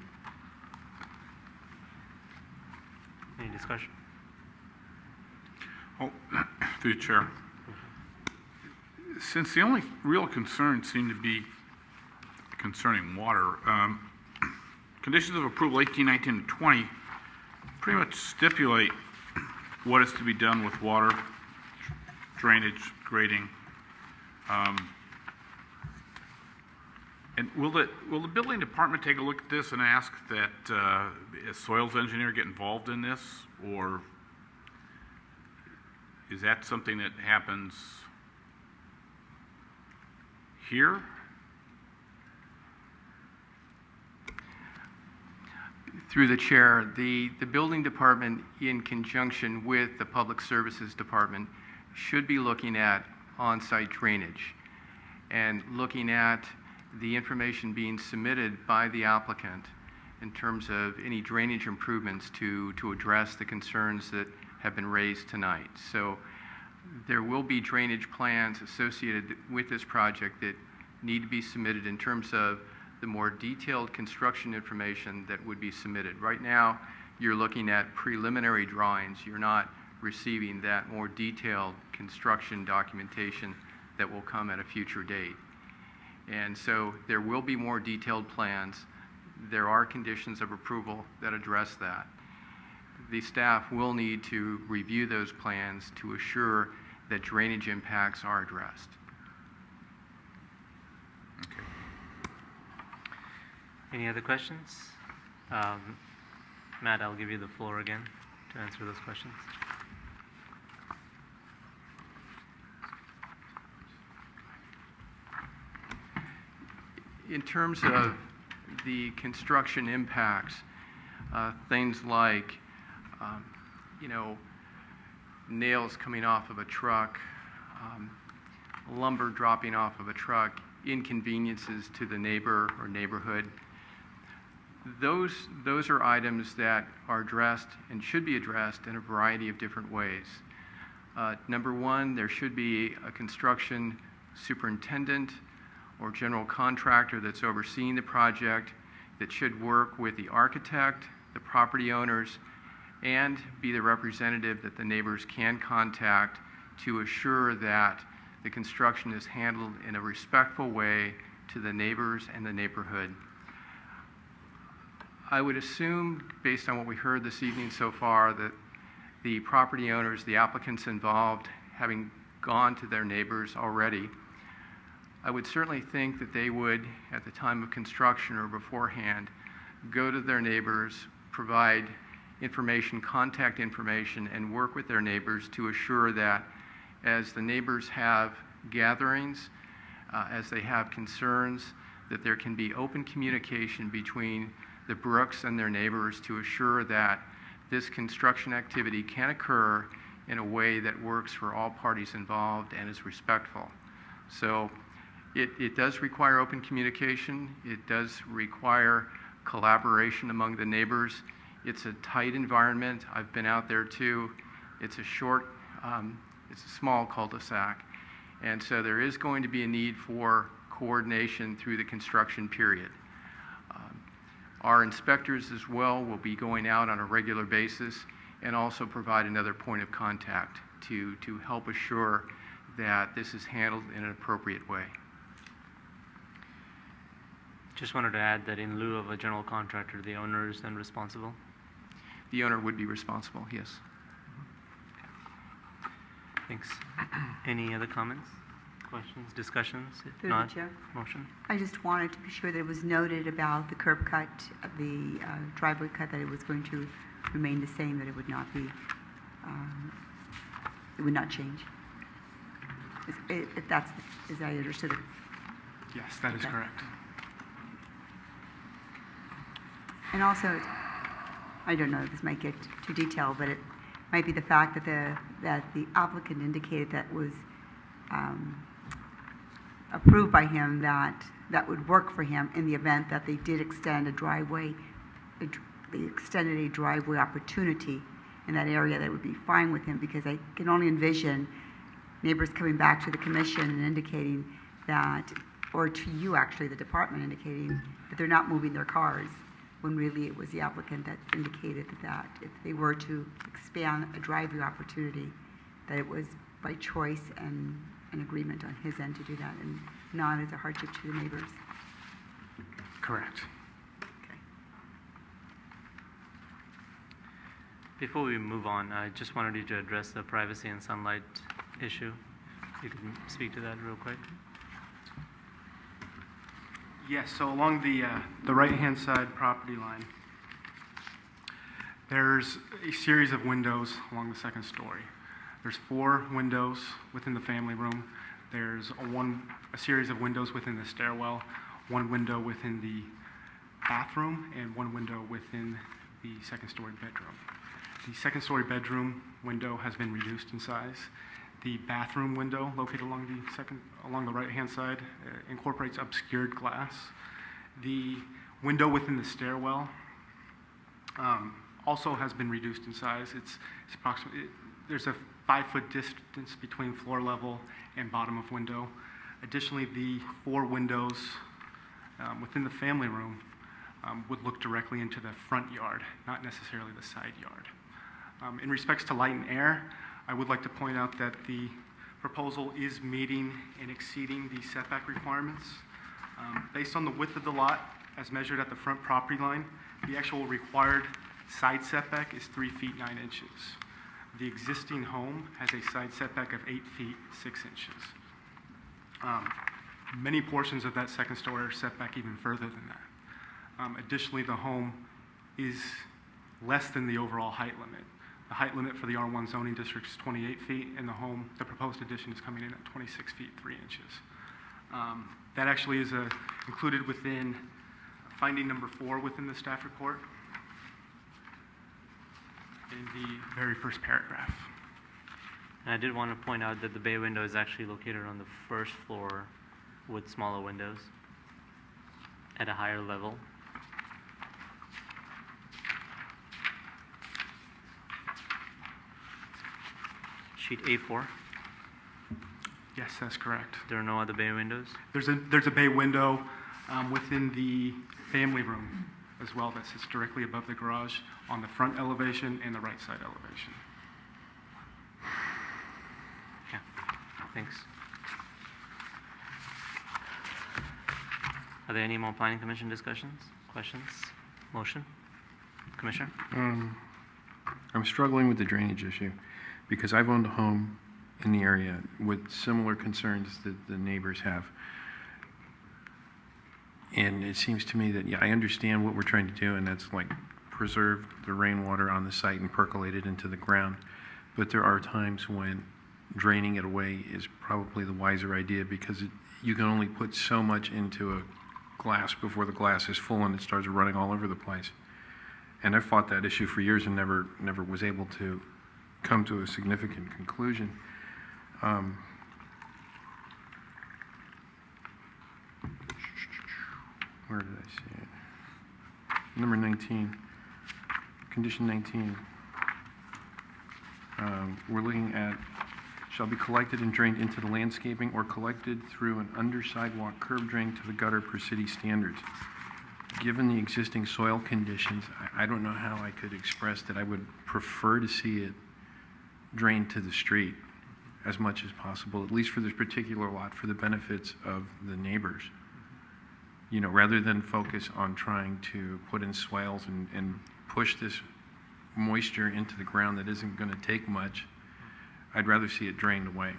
Any discussion? Oh, through the chair. Since the only real concern seemed to be concerning water, conditions of approval 18, 19, and 20 pretty much stipulate what is to be done with water, drainage, grading. And will the building department take a look at this and ask that a soils engineer get involved in this, or is that something that happens here? Through the chair, the building department, in conjunction with the Public Services Department, should be looking at on-site drainage and looking at the information being submitted by the applicant in terms of any drainage improvements to address the concerns that have been raised tonight. So there will be drainage plans associated with this project that need to be submitted in terms of the more detailed construction information that would be submitted. Right now, you're looking at preliminary drawings. You're not receiving that more detailed construction documentation that will come at a future date. And so there will be more detailed plans. There are conditions of approval that address that. The staff will need to review those plans to assure that drainage impacts are addressed. Okay. Any other questions? Matt, I'll give you the floor again to answer those questions. In terms of the construction impacts, things like, nails coming off of a truck, lumber dropping off of a truck, inconveniences to the neighbor or neighborhood, those are items that are addressed and should be addressed in a variety of different ways. Number one, there should be a construction superintendent or general contractor that's overseeing the project that should work with the architect, the property owners, and be the representative that the neighbors can contact to assure that the construction is handled in a respectful way to the neighbors and the neighborhood. I would assume, based on what we heard this evening so far, that the property owners, the applicants involved, having gone to their neighbors already, I would certainly think that they would, at the time of construction or beforehand, go to their neighbors, provide information, contact information, and work with their neighbors to assure that as the neighbors have gatherings, as they have concerns, that there can be open communication between the Brooks and their neighbors to assure that this construction activity can occur in a way that works for all parties involved and is respectful. So it does require open communication. It does require collaboration among the neighbors. It's a tight environment. I've been out there too. It's a it's a small cul-de-sac. And so there is going to be a need for coordination through the construction period. Our inspectors as well will be going out on a regular basis and also provide another point of contact to help assure that this is handled in an appropriate way. Just wanted to add that in lieu of a general contractor, the owner is then responsible? The owner would be responsible, yes. Thanks. Any other comments, questions, discussions? If Through not, the chair. motion. I just wanted to be sure that it was noted about the curb cut, the driveway cut, that it was going to remain the same, that it would not be, it would not change. If that's, as I understood it. Yes, that is Okay. correct. And also, I don't know, this might get too detailed, but it might be the fact that the applicant indicated that was approved by him that would work for him in the event that they did extend a driveway, they extended a driveway opportunity in that area, that would be fine with him, because I can only envision neighbors coming back to the commission and indicating that, or to you actually, the department, indicating that they're not moving their cars, when really it was the applicant that indicated that if they were to expand a driveway opportunity, that it was by choice and an agreement on his end to do that, and not as a hardship to the neighbors. Correct. Okay. Before we move on, I just wanted you to address the privacy and sunlight issue. If you could speak to that real quick. Yes, so along the right-hand side property line, there's a series of windows along the second story. There's 4 windows within the family room. There's a series of windows within the stairwell, 1 window within the bathroom, and 1 window within the second-story bedroom. The second-story bedroom window has been reduced in size. The bathroom window, located along the right-hand side, incorporates obscured glass. The window within the stairwell also has been reduced in size. It's approximately, there's a 5-foot distance between floor level and bottom of window. Additionally, the 4 windows within the family room would look directly into the front yard, not necessarily the side yard. In respects to light and air, I would like to point out that the proposal is meeting and exceeding the setback requirements. Based on the width of the lot, as measured at the front property line, the actual required side setback is 3 feet 9 inches. The existing home has a side setback of 8 feet 6 inches. Many portions of that second story are set back even further than that. Additionally, the home is less than the overall height limit. The height limit for the R1 zoning district is 28 feet, and the proposed addition is coming in at 26 feet 3 inches. That actually is included within finding number 4 within the staff report in the very first paragraph. And I did want to point out that the bay window is actually located on the first floor with smaller windows at a higher level. Sheet A4. Yes, that's correct. There are no other bay windows? There's a bay window within the family room as well that sits directly above the garage on the front elevation and the right side elevation. Yeah, thanks. Are there any more planning commission discussions, questions, motion? Commissioner? I'm struggling with the drainage issue because I've owned a home in the area with similar concerns that the neighbors have. And it seems to me that, yeah, I understand what we're trying to do, and that's like preserve the rainwater on the site and percolate it into the ground. But there are times when draining it away is probably the wiser idea because you can only put so much into a glass before the glass is full and it starts running all over the place. And I've fought that issue for years and never was able to come to a significant conclusion. Where did I see it? Number 19, condition 19. We're looking at shall be collected and drained into the landscaping or collected through an under sidewalk curb drain to the gutter per city standards. Given the existing soil conditions, I don't know how I could express that I would prefer to see it drained to the street as much as possible, at least for this particular lot, for the benefits of the neighbors. You know, rather than focus on trying to put in swales and push this moisture into the ground that isn't going to take much, I'd rather see it drained away.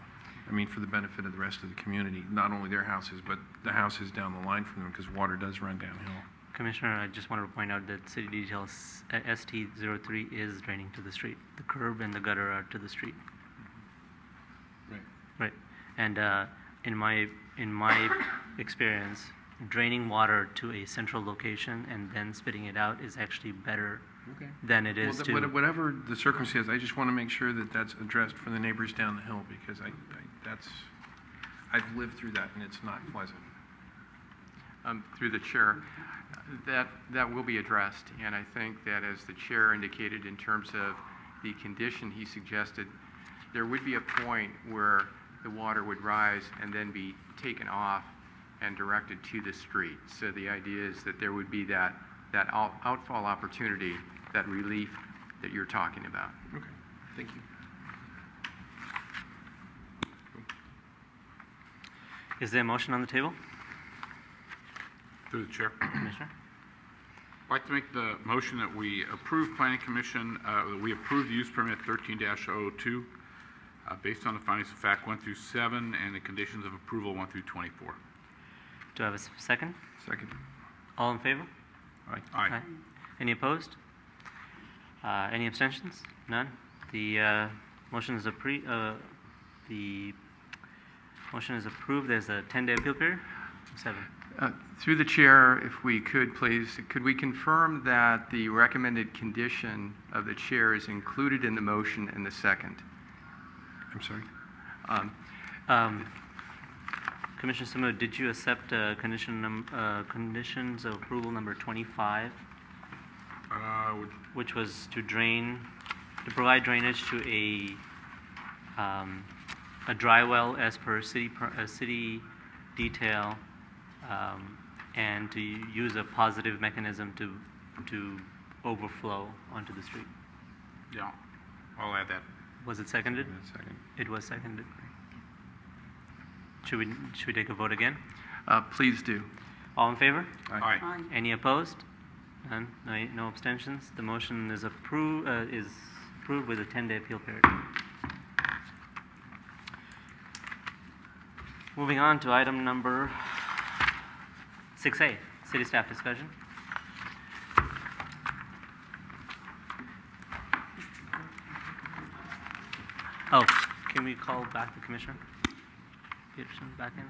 I mean, for the benefit of the rest of the community, not only their houses, but the houses down the line from them, because water does run downhill. Commissioner, I just wanted to point out that city details ST03 is draining to the street. The curb and the gutter are to the street. Right. Right. And in my experience, draining water to a central location and then spitting it out is actually better than it is to... Whatever the circumstance, I just want to make sure that that's addressed for the neighbors down the hill, because I've lived through that and it's not pleasant. Through the chair, that will be addressed, and I think that as the chair indicated in terms of the condition he suggested, there would be a point where the water would rise and then be taken off and directed to the street. So the idea is that there would be that outfall opportunity, that relief that you're talking about. Okay, thank you. Is there a motion on the table? Through the chair. Commissioner? I'd like to make the motion that we approve Planning Commission, that we approve the use permit 13-002 based on the findings of fact 1 through 7 and the conditions of approval 1 through 24. Do I have a second? Second. All in favor? Aye. Aye. Any opposed? Any abstentions? None. The motion is approved. There's a 10-day appeal period. 7. Through the chair, if we could, please, could we confirm that the recommended condition of the chair is included in the motion in the second? I'm sorry? Commissioner Simo, did you accept conditions of approval number 25, which was to provide drainage to a dry well as per city detail, and to use a positive mechanism to overflow onto the street? Yeah, I'll add that. Was it seconded? Second. It was seconded. Should we take a vote again? Please do. All in favor? Aye. Aye. Any opposed? None. No abstentions. The motion is approved with a 10-day appeal period. Moving on to item number 6A, city staff discussion. Oh, can we call back the commissioner? Peterson back in.